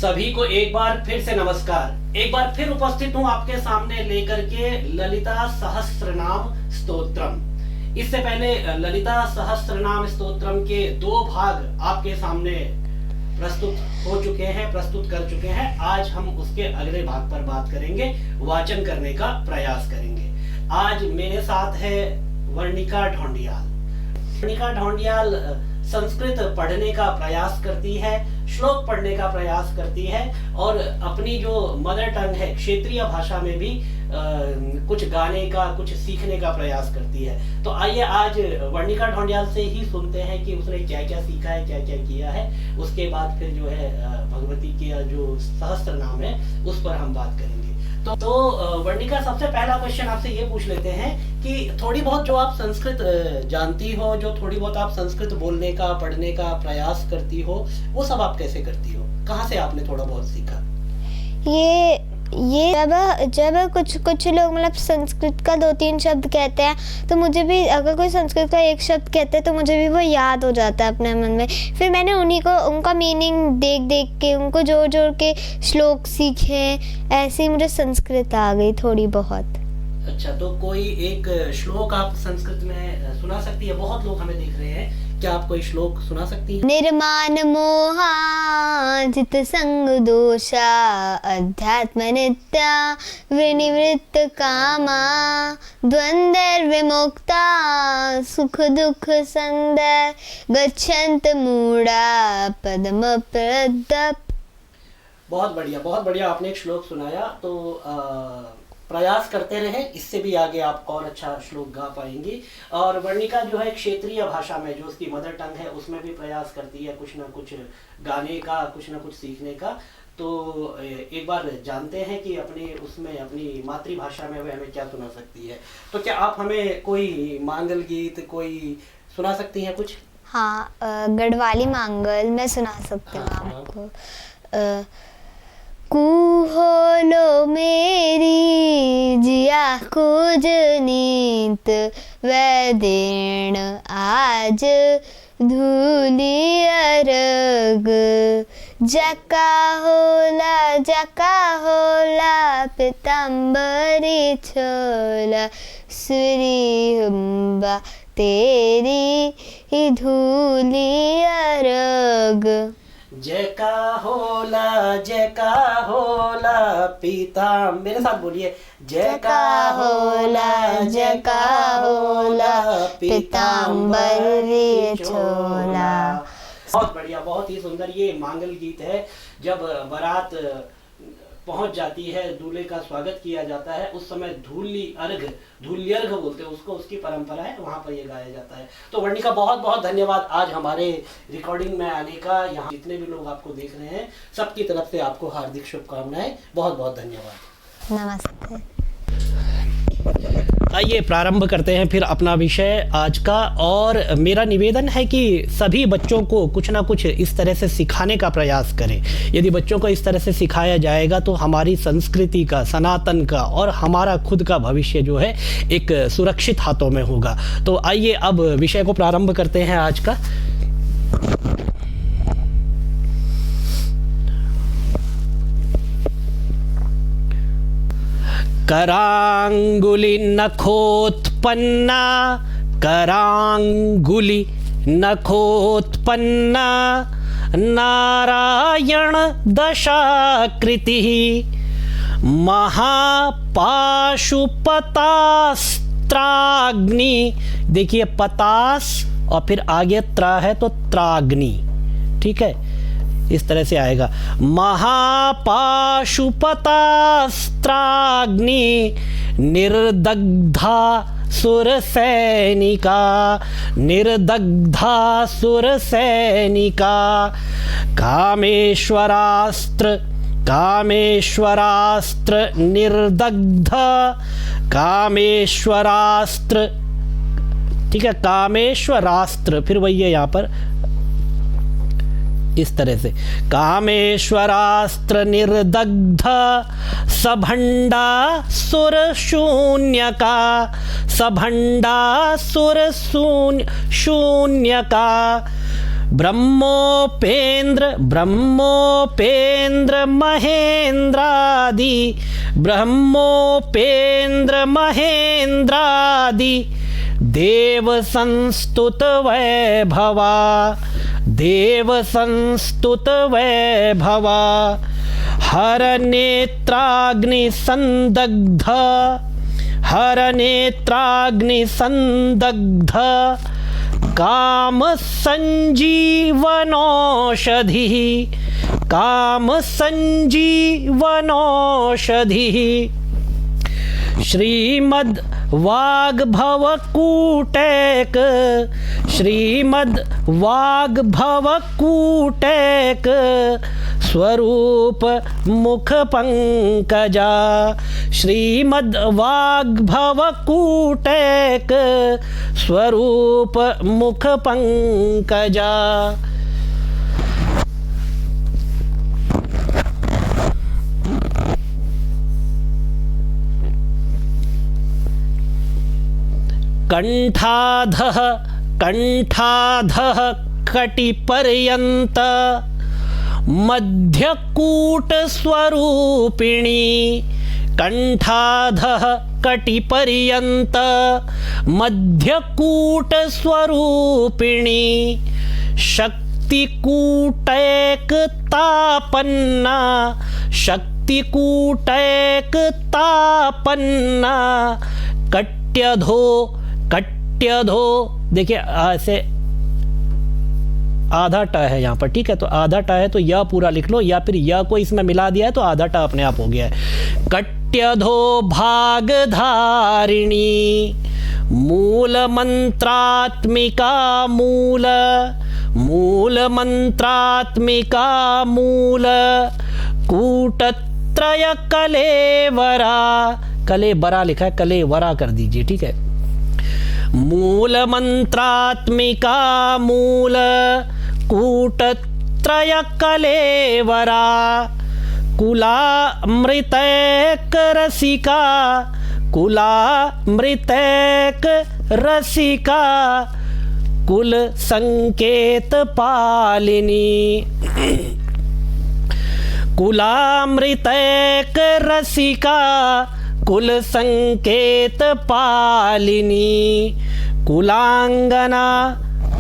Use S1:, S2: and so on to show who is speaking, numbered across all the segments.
S1: सभी को एक बार फिर से नमस्कार। एक बार फिर उपस्थित हूँ आपके सामने लेकर के ललिता सहस्त्रनाम स्तोत्रम। इससे पहले ललिता सहस्त्रनाम स्तोत्रम के 2 भाग आपके सामने प्रस्तुत कर चुके हैं। आज हम उसके अगले भाग पर बात करेंगे, वाचन करने का प्रयास करेंगे। आज मेरे साथ है वर्णिका ढोंडियाल। वर्णिका ढोंडियाल संस्कृत पढ़ने का प्रयास करती है, श्लोक पढ़ने का प्रयास करती है और अपनी जो मदर टंग है क्षेत्रीय भाषा में भी कुछ गाने का, कुछ सीखने का प्रयास करती है। तो आइए आज वर्णिका ढोंडियाल से ही सुनते हैं कि उसने क्या क्या सीखा है, क्या क्या किया है। उसके बाद फिर जो है भगवती के जो सहस्त्र नाम है उस पर हम बात करेंगे। तो वर्णिका, सबसे पहला क्वेश्चन आपसे ये पूछ लेते हैं कि थोड़ी बहुत जो आप संस्कृत जानती हो, जो थोड़ी बहुत आप संस्कृत बोलने का, पढ़ने का प्रयास करती हो, वो सब आप कैसे करती हो? कहाँ से आपने थोड़ा बहुत सीखा?
S2: ये जब कुछ लोग मतलब संस्कृत का 2-3 शब्द कहते हैं तो मुझे भी, अगर कोई संस्कृत का एक शब्द कहते हैं तो मुझे भी वो याद हो जाता है अपने मन में। फिर मैंने उनका मीनिंग देख के, उनको जोड़ के श्लोक सीखे। ऐसे ही मुझे संस्कृत आ गई थोड़ी बहुत।
S1: अच्छा, तो कोई एक श्लोक आप संस्कृत में सुना सकती है? बहुत लोग हमें देख रहे हैं, क्या आप कोई श्लोक सुना सकती हैं?
S2: निर्माण मोहा जित संग दोषा अध्यात्म नित्या विनिवृत्त कामा द्वंद्व विमुक्ता सुख दुख संदर गच्छन्त मूढ़ा पद्म प्रदप।
S1: बहुत बढ़िया आपने एक श्लोक सुनाया। तो प्रयास करते रहे, इससे भी आगे आप और अच्छा श्लोक गा पाएंगी। और वर्णिका जो है क्षेत्रीय भाषा में, जो उसकी मदर टंग है, उसमें भी प्रयास करती है कुछ ना कुछ गाने का, कुछ ना कुछ सीखने का। तो एक बार जानते हैं कि अपनी मातृभाषा में वह हमें क्या सुना सकती है। तो क्या आप हमें कोई मांगल गीत कोई सुना सकती हैं कुछ?
S2: हाँ, गढ़वाली मांगल मैं सुना सकती हूँ आपको। कुहोलो मेरी जिया कुज नीत वैदेण आज धूली अरग जका होला पिताम्बरी छोला सुरी हुम्बा तेरी धूली अरग।
S1: जयका होला पीता, मेरे साथ बोलिए, जयका होला पीताम्बरी छोला। बहुत बढ़िया, बहुत ही सुंदर ये मांगल गीत है। जब बारात पहुंच जाती है, दूल्हे का स्वागत किया जाता है, उस समय धूल्यर्घ बोलते हैं उसको, उसकी परंपरा है, वहां पर ये गाया जाता है। तो वर्णिका, बहुत बहुत धन्यवाद आज हमारे रिकॉर्डिंग में आने का। यहाँ जितने भी लोग आपको देख रहे हैं, सबकी तरफ से आपको हार्दिक शुभकामनाएं। बहुत बहुत धन्यवाद।
S2: नमस्ते।
S1: आइए प्रारंभ करते हैं फिर अपना विषय आज का। और मेरा निवेदन है कि सभी बच्चों को कुछ ना कुछ इस तरह से सिखाने का प्रयास करें। यदि बच्चों को इस तरह से सिखाया जाएगा तो हमारी संस्कृति का, सनातन का और हमारा खुद का भविष्य जो है एक सुरक्षित हाथों में होगा। तो आइए अब विषय को प्रारंभ करते हैं आज का। करांगुली नखोत्पन्ना, करांगुली नखोत्पन्ना नारायण दशाकृतिः महापाशुपतास्त्राग्नि। देखिए, पतास और फिर आगे त्रा है तो त्राग्नि, ठीक है, इस तरह से आएगा। महापाशुपतास्त्राग्नि निर्दग्धा सुरसैनिका कामेश्वरास्त्र निर्दग्ध कामेश्वरास्त्र, ठीक है, कामेश्वरास्त्र, फिर वही है यहाँ पर इस तरह से, कामेश्वरास्त्र निर्दग्ध सभंडा सुर शून्य का, सभंडा सुर शून्य का ब्रह्मोपेन्द्र महेन्द्रादि ब्रह्मोपेन्द्र महेन्द्रादि देव संस्तुत वैभवा देव संस्तुत वैभवा हर नेत्राग्नि संदग्ध हर नेत्राग्नि संदग्ध काम संजीवनौषधिः काम संजीवनौषधिः श्रीमद् वाग्भवकूटैक श्रीमद् वाग्भवकूटैक स्वरूप मुख पंकजा श्रीमद् वाग्भवकूटैक स्वरूप मुख पंकजा। कंठाधः कंठाधः कटिपर्यंत मध्यकूट स्वरूपिणी कंठाधः कटिपर्यंत मध्यकूट स्वरूपिणी शक्तिकूटैकतापन्ना शक्तिकूटैकतापन्ना कट्यधो कट्यधो देखिए ऐसे आधा ट है यहाँ पर, ठीक है, तो आधा ट है तो यह पूरा लिख लो, या फिर यह को इसमें मिला दिया है तो आधा ट अपने आप हो गया है। कट्यधो भागधारिणी मूल मंत्रात्मिका मूल मूल मंत्रात्मिका मूल कूटत्रय कलेवरा कलेवरा लिखा है, कलेवरा कर दीजिए, ठीक है। मूल मंत्रात्मिका मूल कूटत्रय कलेवरा कुलामृतैक रसिका कुलामृतैक रसिका कुल संकेत पालिनी कुलामृतैक रसिका कुल संकेत पालिनी कुलांगना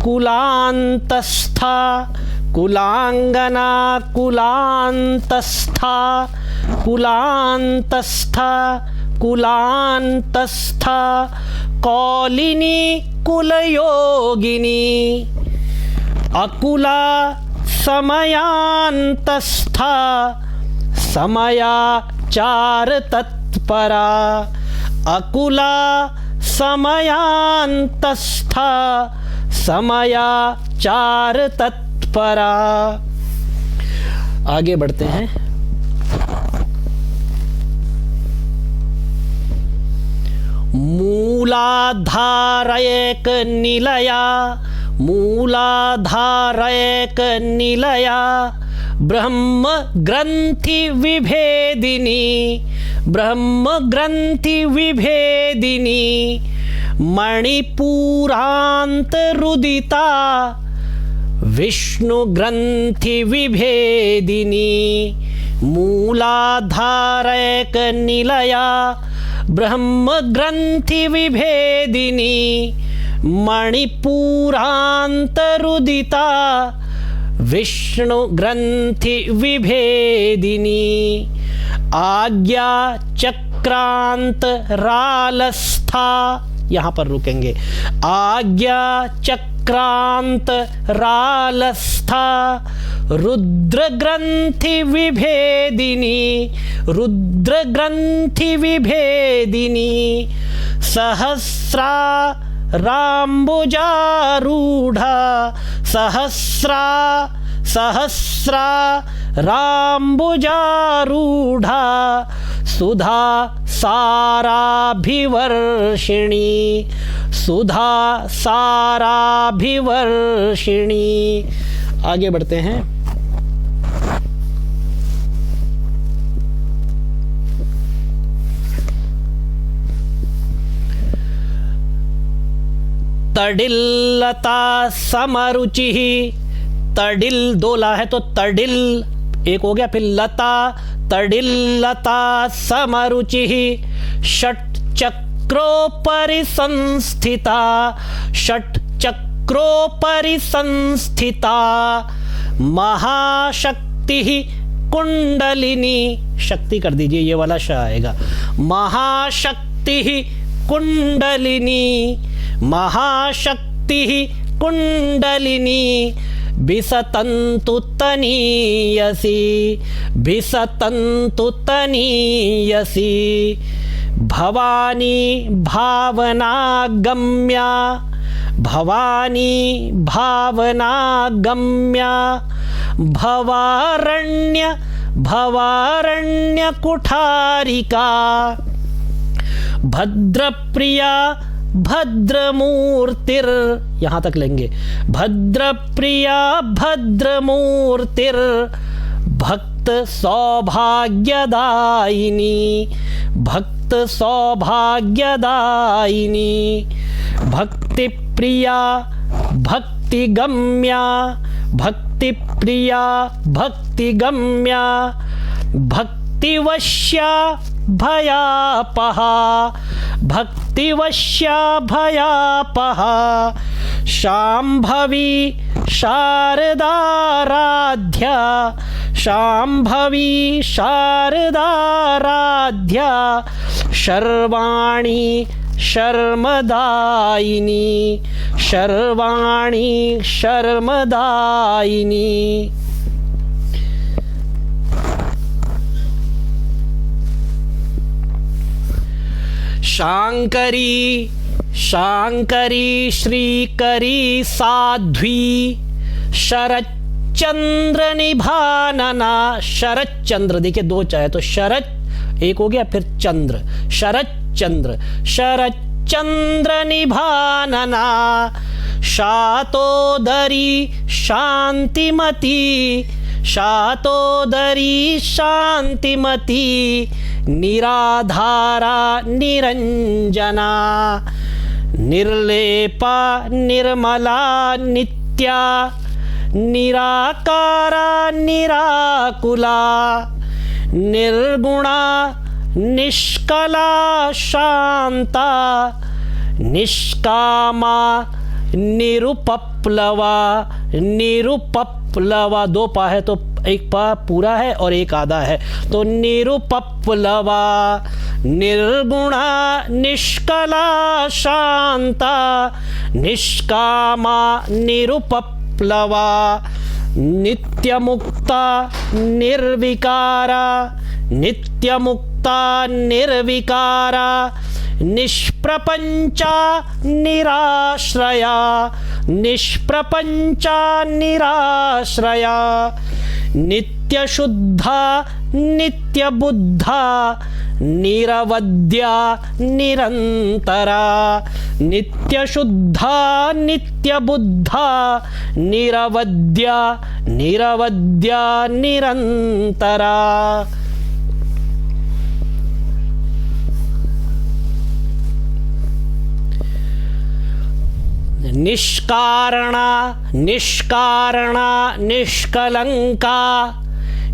S1: कुलांतस्था कुलांगना कुलांतस्था कुलांतस्था कुलांतस्था कौलिनी कुलयोगिनी अकुला समयांतस्था समयाचार तत्परा अकुला समयांतस्था समयाचार तत्परा। आगे बढ़ते हैं। मूलाधारयक निलया मूलाधारयक निलया ब्रह्म ग्रंथि विभेदिनी ब्रह्म ग्रंथि विभेदिनी मणिपुरांत रुदिता विष्णु ग्रंथि विभेदिनी मूलाधारयक निलया ब्रह्म ग्रंथि विभेदिनी मणिपुरांत रुदिता विष्णु ग्रंथि विभेदिनी आज्ञा चक्रांत रालस्था। यहाँ पर रुकेंगे। आज्ञा चक्रांत रालस्था रुद्र ग्रंथि विभेदिनी रुद्र ग्रंथि विभेदिनी सहस्रा राम्बुजारूढ़ा सहस्रा सहस्रा राम्बुजारूढ़ा सुधा साराभिवर्षिणी सुधा साराभिवर्षिणी। आगे बढ़ते हैं। तडिल्लता समरुचिः तडिल, दो ला है तो तडिल एक हो गया, फिर लता, तडिल लता समरुचिः, षट् चक्रोपरि संस्थिता, षट् चक्रोपरि संस्थिता, महाशक्तिः कुंडलिनी, शक्ति कर दीजिए, ये वाला श आएगा, महाशक्तिः कुंडलिनी, महाशक्तिः कुंडलिनी, विसतन्तु तनीयसी, विसतन्तु तनीयसी, भवानी भावनागम्या, भवानी भावनागम्या, भवारण्य भवारण्य कुठारिका, भद्रप्रिया भद्रमूर्तिर्, यहाँ तक लेंगे, भद्रप्रिया भद्रमूर्तिर्, भक्त सौभाग्यदायिनी, भक्त सौभाग्यदायिनी, भक्तिप्रिया भक्तिगम्या, भक्तिप्रिया भक्तिगम्या, भक्तिवश्या भयापहा, भक्तिवश्या भयापहा, शाम्भवी शारदाराध्या, शाम्भवी शारदाराध्या, शर्वाणी शर्मदायिनी, शर्वाणी शर्मदायिनी, शांकरी शांकरी श्रीकरी साध्वी, शरच्चंद्र निभानना, शरच्चंद्र देखिए दो चाहे तो शरच एक हो गया, फिर चंद्र, शरच्चंद्र, शरच्चंद्र निभानना, शातोदरी शांतिमती, शातोदरी शांतिमती, निराधारा निरंजना, निर्लेपा निर्मला नित्या, निराकारा निराकुला, निर्गुणा निष्कला शांता, निष्कामा निरुपप्लवा, निरुपप्लवा, दो पा है तो एक पा पूरा है और एक आधा है, तो निरुपप्लवा, निर्गुणा निष्कला शांता, निष्कामा निरुपप्लवा, नित्यमुक्ता निर्विकारा, नित्यमुक्ता निर्विकारा, निष्प्रपंचा निराश्रया, निष्प्रपंचा निराश्रया, नित्यशुद्धा नित्यबुद्धा, निरवद्या निरंतरा, नित्यशुद्धा नित्यबुद्धा, निरवद्या निरवद्या निरंतरा। निष्कारणा निष्कारणा निष्कलंका,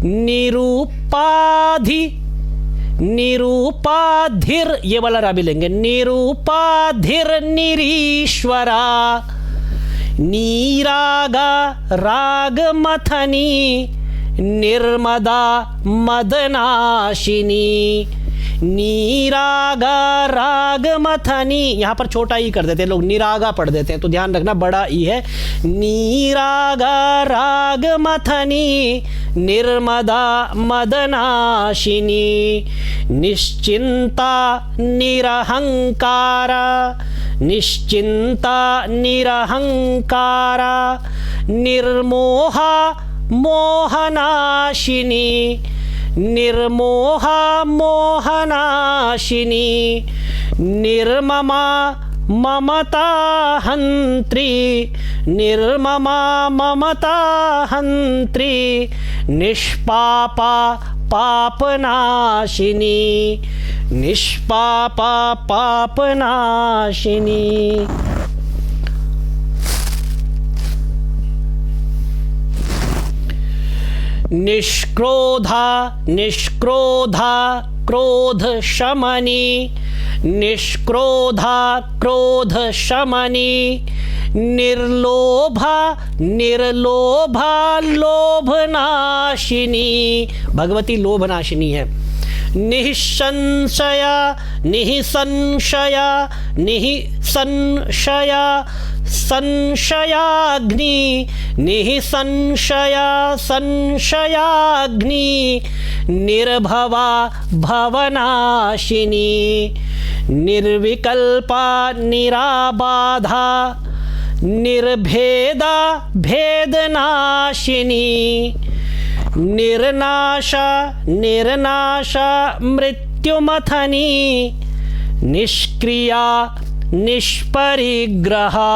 S1: निरूपाधि निरूपाधिर, ये वाला रा भी लेंगे, निरूपाधिर निरीश्वरा, नीरागा रागमथनी, निर्मदा मदनाशिनी, नीरागा रागमथनी, यहाँ पर छोटा ई कर देते हैं लोग, निरागा पढ़ देते हैं तो ध्यान रखना बड़ा ई है, नीरागा रागमथनी, निर्मदा मदनाशिनी, निश्चिंता निरहंकारा, निश्चिंता निरहंकारा, निर्मोहा मोहनाशिनी, निर्मोहा मोहनाशिनी, निर्ममा ममता हंत्री, निर्ममा ममता हंत्री, निष्पापा पापनाशिनी, निष्पापा पापनाशिनी। निष्क्रोधा निष्क्रोधा क्रोध शमनी, निष्क्रोधा क्रोध शमनी, निर्लोभा निर्लोभा लोभनाशिनी, भगवती लोभनाशिनी है। निःसंशया निःसंशया निःसंशया संशयाग्नि, निःसंशया संशयाग्नि, निर्भवा भवनाशिनी, निर्विकल्पा निराबाधा, निर्भेदा भेदनाशिनी, निर्नाशा निर्नाशा मृत्युमथनी, निष्क्रिया निष्परिग्रहा,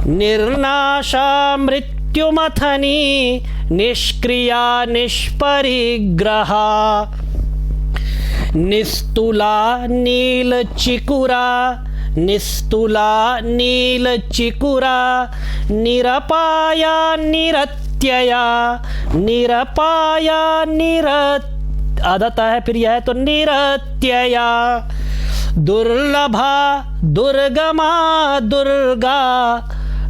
S1: निर्नाशा मृत्युमथनी, निष्क्रिया निष्परिग्रहा, निस्तुला नीलचिकुरा, निस्तुला नीलचिकुरा, निरपाया निरत्यया, निरपाया आदता है फिर यह तो निरत्यया, दुर्लभा दुर्गमा दुर्गा,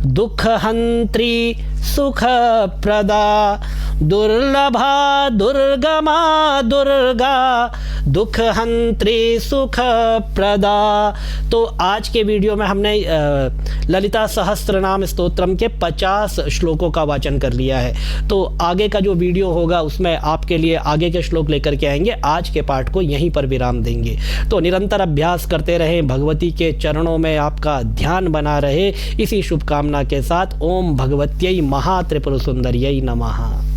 S1: दुःखहन्त्री सुखप्रदा, दुर्लभा दुर्गमा दुर्गा, दुःखहन्त्री सुखप्रदा। तो आज के वीडियो में हमने ललिता सहस्त्रनाम स्तोत्रम के 50 श्लोकों का वाचन कर लिया है। तो आगे का जो वीडियो होगा उसमें आपके लिए आगे के श्लोक लेकर के आएंगे। आज के पाठ को यहीं पर विराम देंगे। तो निरंतर अभ्यास करते रहें, भगवती के चरणों में आपका ध्यान बना रहे, इसी शुभकामना के साथ ओम भगवत्यै महात्रिपुर सुंदर्यै नमः।